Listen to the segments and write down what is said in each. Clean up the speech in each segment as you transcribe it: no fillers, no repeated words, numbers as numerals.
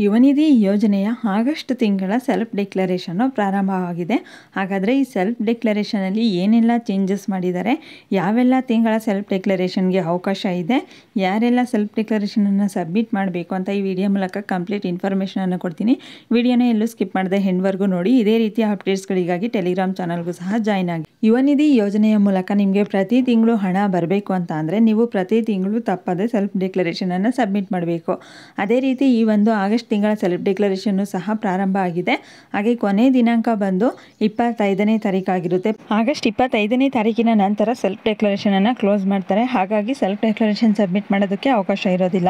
ಯುವನಿಧಿ ಯೋಜನೆಯ ಆಗಸ್ಟ್ ತಿಂಗಳ ಸೆಲ್ಫ್ ಡಿಕ್ಲರೇಷನ್ನು ಪ್ರಾರಂಭವಾಗಿದೆ. ಹಾಗಾದರೆ ಈ ಸೆಲ್ಫ್ ಡಿಕ್ಲರೇಷನಲ್ಲಿ ಏನೆಲ್ಲ ಚೇಂಜಸ್ ಮಾಡಿದ್ದಾರೆ, ಯಾವೆಲ್ಲ ತಿಂಗಳ ಸೆಲ್ಫ್ ಡಿಕ್ಲರೇಷನ್ಗೆ ಅವಕಾಶ ಇದೆ, ಯಾರೆಲ್ಲ ಸೆಲ್ಫ್ ಡಿಕ್ಲರೇಷನನ್ನು ಸಬ್ಮಿಟ್ ಮಾಡಬೇಕು ಅಂತ ಈ ವಿಡಿಯೋ ಮೂಲಕ ಕಂಪ್ಲೀಟ್ ಇನ್ಫಾರ್ಮೇಷನನ್ನು ಕೊಡ್ತೀನಿ. ವಿಡಿಯೋನ ಎಲ್ಲೂ ಸ್ಕಿಪ್ ಮಾಡದೆ ಹೆಂಡ್ವರೆಗೂ ನೋಡಿ. ಇದೇ ರೀತಿಯ ಅಪ್ಡೇಟ್ಸ್ಗಳಿಗಾಗಿ ಟೆಲಿಗ್ರಾಮ್ ಚಾನಲ್ಗೂ ಸಹ ಜಾಯ್ನ್ ಆಗಿ. ಯುವನಿಧಿ ಯೋಜನೆಯ ಮೂಲಕ ನಿಮಗೆ ಪ್ರತಿ ತಿಂಗಳು ಹಣ ಬರಬೇಕು ಅಂತ ಅಂದರೆ ನೀವು ಪ್ರತಿ ತಿಂಗಳು ತಪ್ಪದೆ ಸೆಲ್ಫ್ ಡಿಕ್ಲರೇಷನನ್ನು ಸಬ್ಮಿಟ್ ಮಾಡಬೇಕು. ಅದೇ ರೀತಿ ಈ ಒಂದು ಆಗಸ್ಟ್ ತಿಂಗಳ ಸೆಲ್ಫ್ ಡಿಕ್ಲರೇಷನ್ನು ಸಹ ಪ್ರಾರಂಭ ಆಗಿದೆ. ಹಾಗೆ ಕೊನೆ ದಿನಾಂಕ ಬಂದು 25ನೇ ತಾರೀಕಾಗಿರುತ್ತೆ. ಆಗಸ್ಟ್ 25ನೇ ತಾರೀಕಿನ ನಂತರ ಸೆಲ್ಫ್ ಡಿಕ್ಲರೇಷನನ್ನು ಕ್ಲೋಸ್ ಮಾಡ್ತಾರೆ. ಹಾಗಾಗಿ ಸೆಲ್ಫ್ ಡಿಕ್ಲರೇಷನ್ ಸಬ್ಮಿಟ್ ಮಾಡೋದಕ್ಕೆ ಅವಕಾಶ ಇರೋದಿಲ್ಲ.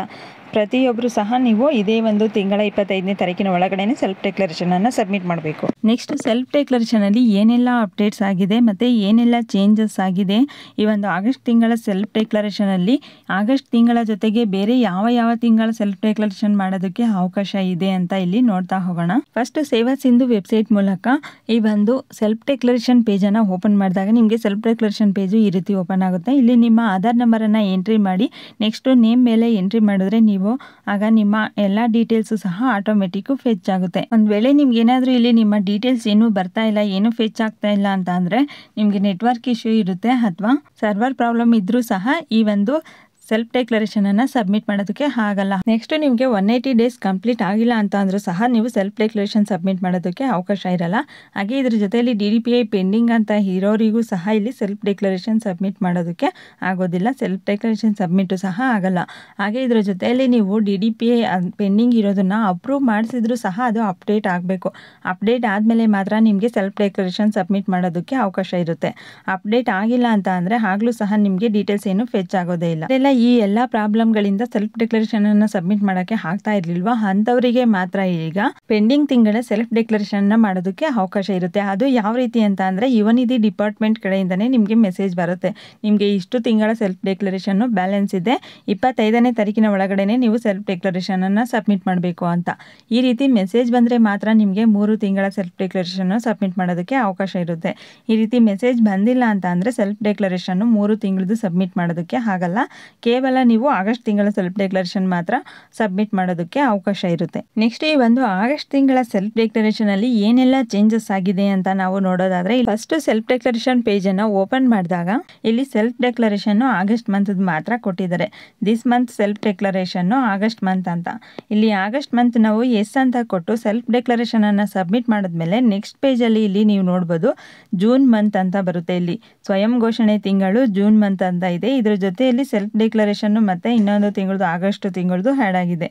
ಪ್ರತಿಯೊಬ್ಬರು ಸಹ ನೀವು ಇದೇ ಒಂದು ತಿಂಗಳ 25ನೇ ತಾರೀಕಿನ ಒಳಗಡೆ ಸೆಲ್ಫ್ ಡಿಕ್ಲರೇಷನನ್ನು ಸಬ್ಮಿಟ್ ಮಾಡಬೇಕು. ನೆಕ್ಸ್ಟ್ ಸೆಲ್ಫ್ ಡಿಕ್ಲರೇಷನಲ್ಲಿ ಏನೆಲ್ಲ ಅಪ್ಡೇಟ್ಸ್ ಆಗಿದೆ ಮತ್ತು ಏನೆಲ್ಲ ಚೇಂಜಸ್ ಆಗಿದೆ, ಈ ಒಂದು ಆಗಸ್ಟ್ ತಿಂಗಳ ಸೆಲ್ಫ್ ಡಿಕ್ಲರೇಷನಲ್ಲಿ ಆಗಸ್ಟ್ ತಿಂಗಳ ಜೊತೆಗೆ ಬೇರೆ ಯಾವ ತಿಂಗಳ ಸೆಲ್ಫ್ ಡಿಕ್ಲರೇಷನ್ ಮಾಡೋದಕ್ಕೆ ಅವಕಾಶ ಇದೆ ಅಂತ ಇಲ್ಲಿ ನೋಡ್ತಾ ಹೋಗೋಣ. ಫಸ್ಟ್ ಸೇವಾ ಸಿಂಧು ವೆಬ್ಸೈಟ್ ಮೂಲಕ ಈ ಒಂದು ಸೆಲ್ಫ್ ಡಿಕ್ಲರೇಷನ್ ಪೇಜನ್ನು ಓಪನ್ ಮಾಡಿದಾಗ ನಿಮಗೆ ಸೆಲ್ಫ್ ಡಿಕ್ಲರೇಷನ್ ಪೇಜು ಈ ರೀತಿ ಓಪನ್ ಆಗುತ್ತೆ. ಇಲ್ಲಿ ನಿಮ್ಮ ಆಧಾರ್ ನಂಬರನ್ನು ಎಂಟ್ರಿ ಮಾಡಿ ನೆಕ್ಸ್ಟ್ ನೇಮ್ ಮೇಲೆ ಎಂಟ್ರಿ ಮಾಡಿದ್ರೆ ನೀವು ಆಗ ನಿಮ್ಮ ಎಲ್ಲ ಡೀಟೇಲ್ಸು ಸಹ ಆಟೋಮೆಟಿಕ್ ಫೆಚ್ ಆಗುತ್ತೆ. ಒಂದು ವೇಳೆ ನಿಮ್ಗೆ ಏನಾದರೂ ಇಲ್ಲಿ ನಿಮ್ಮ ಡೀಟೇಲ್ಸ್ ಏನೂ ಬರ್ತಾ ಇಲ್ಲ, ಏನು ಫೆಚ್ ಆಗ್ತಾ ಇಲ್ಲ ಅಂತ ಅಂದರೆ ನಿಮಗೆ ನೆಟ್ವರ್ಕ್ ಇಶ್ಯೂ ಇರುತ್ತೆ ಅಥವಾ ಸರ್ವರ್ ಪ್ರಾಬ್ಲಮ್ ಇದ್ರೂ ಸಹ ಈ ಒಂದು ಸೆಲ್ಫ್ ಡಿಕ್ಲರೇಷನನ್ನು ಸಬ್ಮಿಟ್ ಮಾಡೋದಕ್ಕೆ ಆಗಲ್ಲ. ನೆಕ್ಸ್ಟ್ ನಿಮಗೆ 180 ಡೇಸ್ ಕಂಪ್ಲೀಟ್ ಆಗಿಲ್ಲ ಅಂತ ಅಂದರೂ ಸಹ ನೀವು ಸೆಲ್ಫ್ ಡಿಕ್ಲರೇಷನ್ ಸಬ್ಮಿಟ್ ಮಾಡೋದಕ್ಕೆ ಅವಕಾಶ ಇರಲ್ಲ. ಹಾಗೆ ಇದ್ರ ಜೊತೆಯಲ್ಲಿ DDPI ಪೆಂಡಿಂಗ್ ಅಂತ ಇರೋರಿಗೂ ಸಹ ಇಲ್ಲಿ ಸೆಲ್ಫ್ ಡಿಕ್ಲರೇಷನ್ ಸಬ್ಮಿಟ್ ಮಾಡೋದಕ್ಕೆ ಆಗೋದಿಲ್ಲ. ಸೆಲ್ಫ್ ಡಿಕ್ಲರೇಷನ್ ಸಬ್ಮಿಟು ಸಹ ಆಗಲ್ಲ. ಹಾಗೆ ಇದ್ರ ಜೊತೆಯಲ್ಲಿ ನೀವು DDPI ಪೆಂಡಿಂಗ್ ಇರೋದನ್ನು ಅಪ್ರೂವ್ ಮಾಡಿಸಿದ್ರು ಸಹ ಅದು ಅಪ್ಡೇಟ್ ಆಗಬೇಕು. ಅಪ್ಡೇಟ್ ಆದಮೇಲೆ ಮಾತ್ರ ನಿಮಗೆ ಸೆಲ್ಫ್ ಡಿಕ್ಲರೇಷನ್ ಸಬ್ಮಿಟ್ ಮಾಡೋದಕ್ಕೆ ಅವಕಾಶ ಇರುತ್ತೆ. ಅಪ್ಡೇಟ್ ಆಗಿಲ್ಲ ಅಂತ ಅಂದರೆ ಆಗಲೂ ಸಹ ನಿಮಗೆ ಡೀಟೇಲ್ಸ್ ಏನು ಫೆಚ್ ಆಗೋದೇ ಇಲ್ಲ. ಈ ಎಲ್ಲ ಪ್ರಾಬ್ಲಮ್ಗಳಿಂದ ಸೆಲ್ಫ್ ಡಿಕ್ಲರೇಷನ್ ಅನ್ನು ಸಬ್ಮಿಟ್ ಮಾಡೋಕ್ಕೆ ಆಗ್ತಾ ಇರಲಿಲ್ವಾ, ಅಂಥವರಿಗೆ ಮಾತ್ರ ಈಗ ಪೆಂಡಿಂಗ್ ತಿಂಗಳ ಸೆಲ್ಫ್ ಡಿಕ್ಲರೇಷನ್ ಮಾಡೋದಕ್ಕೆ ಅವಕಾಶ ಇರುತ್ತೆ. ಅದು ಯಾವ ರೀತಿ ಅಂತ ಅಂದರೆ ಯುವನಿಧಿ ಡಿಪಾರ್ಟ್ಮೆಂಟ್ ಕಡೆಯಿಂದನೇ ನಿಮಗೆ ಮೆಸೇಜ್ ಬರುತ್ತೆ. ನಿಮಗೆ ಇಷ್ಟು ತಿಂಗಳ ಸೆಲ್ಫ್ ಡಿಕ್ಲರೇಷನ್ ಬ್ಯಾಲೆನ್ಸ್ ಇದೆ, 25ನೇ ತಾರೀಕಿನ ಒಳಗಡೆ ನೀವು ಸೆಲ್ಫ್ ಡಿಕ್ಲರೇಷನ್ ಅನ್ನು ಸಬ್ಮಿಟ್ ಮಾಡಬೇಕು ಅಂತ. ಈ ರೀತಿ ಮೆಸೇಜ್ ಬಂದರೆ ಮಾತ್ರ ನಿಮಗೆ 3 ತಿಂಗಳ ಸೆಲ್ಫ್ ಡಿಕ್ಲರೇಷನ್ ಸಬ್ಮಿಟ್ ಮಾಡೋದಕ್ಕೆ ಅವಕಾಶ ಇರುತ್ತೆ. ಈ ರೀತಿ ಮೆಸೇಜ್ ಬಂದಿಲ್ಲ ಅಂತ ಅಂದರೆ ಸೆಲ್ಫ್ ಡಿಕ್ಲರೇಷನ್ 3 ತಿಂಗಳದ್ದು ಸಬ್ಮಿಟ್ ಮಾಡೋದಕ್ಕೆ ಆಗಲ್ಲ. ಕೇವಲ ನೀವು ಆಗಸ್ಟ್ ತಿಂಗಳ ಸೆಲ್ಫ್ ಡಿಕ್ಲರೇಷನ್ ಮಾತ್ರ ಸಬ್ಮಿಟ್ ಮಾಡೋದಕ್ಕೆ ಅವಕಾಶ ಇರುತ್ತೆ. ನೆಕ್ಸ್ಟ್ ಈ ಒಂದು ಆಗಸ್ಟ್ ತಿಂಗಳ ಸೆಲ್ಫ್ ಡಿಕ್ಲರೇಷನ್ ಅಲ್ಲಿ ಏನೆಲ್ಲ ಚೇಂಜಸ್ ಆಗಿದೆ ಅಂತ ನಾವು ನೋಡೋದಾದ್ರೆ, ಫಸ್ಟ್ ಸೆಲ್ಫ್ ಡಿಕ್ಲರೇಷನ್ ಪೇಜ್ ಅನ್ನ ಓಪನ್ ಮಾಡಿದಾಗ ಇಲ್ಲಿ ಸೆಲ್ಫ್ ಡಿಕ್ಲರೇಷನ್ ಆಗಸ್ಟ್ ಮಂತ್ ಮಾತ್ರ ಕೊಟ್ಟಿದ್ದಾರೆ. This month self declaration August month ಅಂತ. ಇಲ್ಲಿ ಆಗಸ್ಟ್ ಮಂತ್ ನಾವು ಎಸ್ ಅಂತ ಕೊಟ್ಟು ಸೆಲ್ಫ್ ಡಿಕ್ಲರೇಷನ್ ಅನ್ನ ಸಬ್ಮಿಟ್ ಮಾಡಿದ್ಮೇಲೆ ನೆಕ್ಸ್ಟ್ ಪೇಜ್ ಅಲ್ಲಿ ಇಲ್ಲಿ ನೀವು ನೋಡಬಹುದು ಜೂನ್ ಮಂತ್ ಅಂತ ಬರುತ್ತೆ. ಇಲ್ಲಿ ಸ್ವಯಂ ಘೋಷಣೆ ತಿಂಗಳು ಜೂನ್ ಮಂತ್ ಅಂತ ಇದೆ. ಇದ್ರ ಜೊತೆಯಲ್ಲಿ ಸೆಲ್ಫ್ ಡಿಕ್ಲರೇಷನ್ ಮತ್ತೆ ಇನ್ನೊಂದು ತಿಂಗಳದು ಆಗಸ್ಟ್ ತಿಂಗಳದು ಆ್ಯಡ್ ಆಗಿದೆ.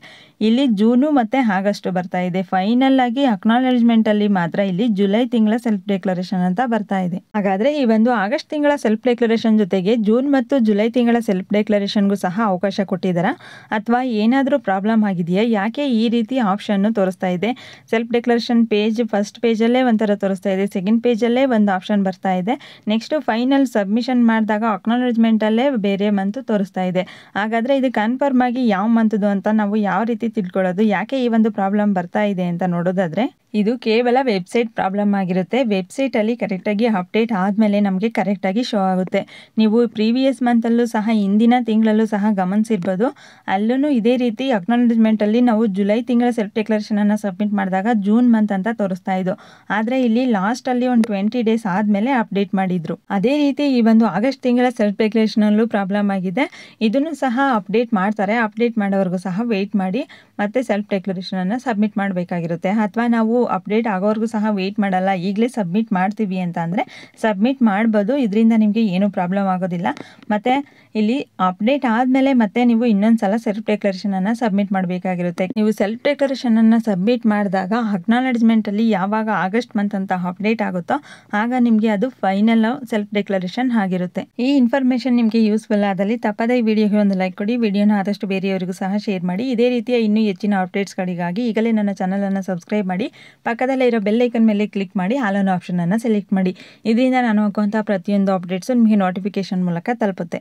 ಇಲ್ಲಿ ಜೂನು ಮತ್ತೆ ಆಗಸ್ಟ್ ಬರ್ತಾ ಇದೆ. ಫೈನಲ್ ಆಗಿ ಅಕ್ನಾಲೆಜ್ಮೆಂಟ್ ಅಲ್ಲಿ ಮಾತ್ರ ಇಲ್ಲಿ ಜುಲೈ ತಿಂಗಳ ಸೆಲ್ಫ್ ಡಿಕ್ಲರೇಷನ್ ಅಂತ ಬರ್ತಾ ಇದೆ. ಹಾಗಾದ್ರೆ ಈ ಒಂದು ಆಗಸ್ಟ್ ತಿಂಗಳ ಸೆಲ್ಫ್ ಡಿಕ್ಲರೇಷನ್ ಜೊತೆಗೆ ಜೂನ್ ಮತ್ತು ಜುಲೈ ತಿಂಗಳ ಸೆಲ್ಫ್ ಡಿಕ್ಲರೇಷನ್ಗೂ ಸಹ ಅವಕಾಶ ಕೊಟ್ಟಿದ್ದಾರಾ ಅಥವಾ ಏನಾದರೂ ಪ್ರಾಬ್ಲಮ್ ಆಗಿದೆಯಾ, ಯಾಕೆ ಈ ರೀತಿ ಆಪ್ಷನ್ ತೋರಿಸ್ತಾ ಇದೆ? ಸೆಲ್ಫ್ ಡಿಕ್ಲರೇಷನ್ ಪೇಜ್ ಫಸ್ಟ್ ಪೇಜಲ್ಲೇ ಒಂಥರ ತೋರಿಸ್ತಾ ಇದೆ, ಸೆಕೆಂಡ್ ಪೇಜಲ್ಲೇ ಒಂದು ಆಪ್ಷನ್ ಬರ್ತಾ ಇದೆ, ನೆಕ್ಸ್ಟ್ ಫೈನಲ್ ಸಬ್ಮಿಷನ್ ಮಾಡಿದಾಗ ಅಕ್ನಾಲೆಜ್ಮೆಂಟ್ ಅಲ್ಲೇ ಬೇರೆ ಮಂತ್ ತೋರಿಸ್ತಾ ಇದೆ. ಹಾಗಾದ್ರೆ ಇದು ಕನ್ಫರ್ಮ್ ಆಗಿ ಯಾವ ಮಂತ್ದು ಅಂತ ನಾವು ಯಾವ ರೀತಿ ತಿಳ್ಕೊಳ್ಳೋದು, ಯಾಕೆ ಈ ಒಂದು ಪ್ರಾಬ್ಲಮ್ ಬರ್ತಾ ಇದೆ ಅಂತ ನೋಡೋದಾದ್ರೆ ಇದು ಕೇವಲ ವೆಬ್ಸೈಟ್ ಪ್ರಾಬ್ಲಮ್ ಆಗಿರುತ್ತೆ. ವೆಬ್ಸೈಟ್ ಅಲ್ಲಿ ಕರೆಕ್ಟಾಗಿ ಅಪ್ಡೇಟ್ ಆದಮೇಲೆ ನಮಗೆ ಕರೆಕ್ಟಾಗಿ ಶೋ ಆಗುತ್ತೆ. ನೀವು ಪ್ರೀವಿಯಸ್ ಮಂತಲ್ಲೂ ಸಹ ಹಿಂದಿನ ತಿಂಗಳಲ್ಲೂ ಸಹ ಗಮನಿಸಿರ್ಬೋದು, ಅಲ್ಲೂ ಇದೇ ರೀತಿ ಅಕ್ನಾಲೆಜ್ಮೆಂಟ್ ಅಲ್ಲಿ ನಾವು ಜುಲೈ ತಿಂಗಳ ಸೆಲ್ಫ್ ಡಿಕ್ಲರೇಷನ್ ಅನ್ನು ಸಬ್ಮಿಟ್ ಮಾಡಿದಾಗ ಜೂನ್ ಮಂತ್ ಅಂತ ತೋರಿಸ್ತಾ ಇದ್ದು, ಆದರೆ ಇಲ್ಲಿ ಲಾಸ್ಟ್ ಅಲ್ಲಿ ಒಂದು 20 ಡೇಸ್ ಆದಮೇಲೆ ಅಪ್ಡೇಟ್ ಮಾಡಿದ್ರು. ಅದೇ ರೀತಿ ಈ ಒಂದು ಆಗಸ್ಟ್ ತಿಂಗಳ ಸೆಲ್ಫ್ ಡಿಕ್ಲರೇಷನ್ ಅಲ್ಲೂ ಪ್ರಾಬ್ಲಮ್ ಆಗಿದೆ. ಇದನ್ನು ಸಹ ಅಪ್ಡೇಟ್ ಮಾಡ್ತಾರೆ. ಅಪ್ಡೇಟ್ ಮಾಡೋವರೆಗೂ ಸಹ ವೆಯ್ಟ್ ಮಾಡಿ ಮತ್ತೆ ಸೆಲ್ಫ್ ಡಿಕ್ಲರೇಷನ್ ಅನ್ನು ಸಬ್ಮಿಟ್ ಮಾಡಬೇಕಾಗಿರುತ್ತೆ. ಅಥವಾ ನಾವು ಅಪ್ಡೇಟ್ ಆಗೋವರೆಗೂ ಸಹ ವೆಯ್ಟ್ ಮಾಡಲ್ಲ, ಈಗಲೇ ಸಬ್ಮಿಟ್ ಮಾಡ್ತೀವಿ ಅಂತ ಅಂದರೆ ಸಬ್ಮಿಟ್ ಮಾಡ್ಬೋದು. ಇದರಿಂದ ನಿಮಗೆ ಏನು ಪ್ರಾಬ್ಲಮ್ ಆಗೋದಿಲ್ಲ. ಮತ್ತೆ ಇಲ್ಲಿ ಅಪ್ಡೇಟ್ ಆದಮೇಲೆ ಮತ್ತೆ ನೀವು ಇನ್ನೊಂದ್ಸಲ ಸೆಲ್ಫ್ ಡಿಕ್ಲರೇಷನ್ ಅನ್ನು ಸಬ್ಮಿಟ್ ಮಾಡಬೇಕಾಗಿರುತ್ತೆ. ನೀವು ಸೆಲ್ಫ್ ಡಿಕ್ಲರೇಷನ್ ಅನ್ನು ಸಬ್ಮಿಟ್ ಮಾಡಿದಾಗ ಅಕ್ನಾಲೆಜ್ಮೆಂಟ್ ಅಲ್ಲಿ ಯಾವಾಗ ಆಗಸ್ಟ್ ಮಂತ್ ಅಂತ ಅಪ್ಡೇಟ್ ಆಗುತ್ತೋ ಆಗ ನಿಮಗೆ ಅದು ಫೈನಲ್ ಸೆಲ್ಫ್ ಡಿಕ್ಲರೇಷನ್ ಆಗಿರುತ್ತೆ. ಈ ಇನ್ಫಾರ್ಮೇಷನ್ ನಿಮಗೆ ಯೂಸ್ಫುಲ್ ಆದಲ್ಲಿ ತಪ್ಪದೇ ಈ ವಿಡಿಯೋಗೆ ಒಂದು ಲೈಕ್ ಕೊಡಿ. ವಿಡಿಯೋನ ಆದಷ್ಟು ಬೇರೆಯವರಿಗೂ ಸಹ ಶೇರ್ ಮಾಡಿ. ಇದೇ ರೀತಿಯ ಇನ್ನೂ ಹೆಚ್ಚಿನ ಅಪ್ಡೇಟ್ಸ್ಗಳಿಗಾಗಿ ಈಗಲೇ ನನ್ನ ಚಾನಲ್ ಅನ್ನು ಸಬ್ಸ್ಕ್ರೈಬ್ ಮಾಡಿ, ಪಕ್ಕದಲ್ಲೇ ಇರೋ ಬೆಲ್ ಐಕನ್ ಮೇಲೆ ಕ್ಲಿಕ್ ಮಾಡಿ ಆಲ್ ಅನ್ನೋ ಆಪ್ಷನ್ ಅನ್ನು ಸೆಲೆಕ್ಟ್ ಮಾಡಿ. ಇದರಿಂದ ನಾನು ಹಾಕುವಂತಹ ಪ್ರತಿಯೊಂದು ಅಪ್ಡೇಟ್ಸು ನಿಮಗೆ ನೋಟಿಫಿಕೇಶನ್ ಮೂಲಕ ತಲುಪುತ್ತೆ.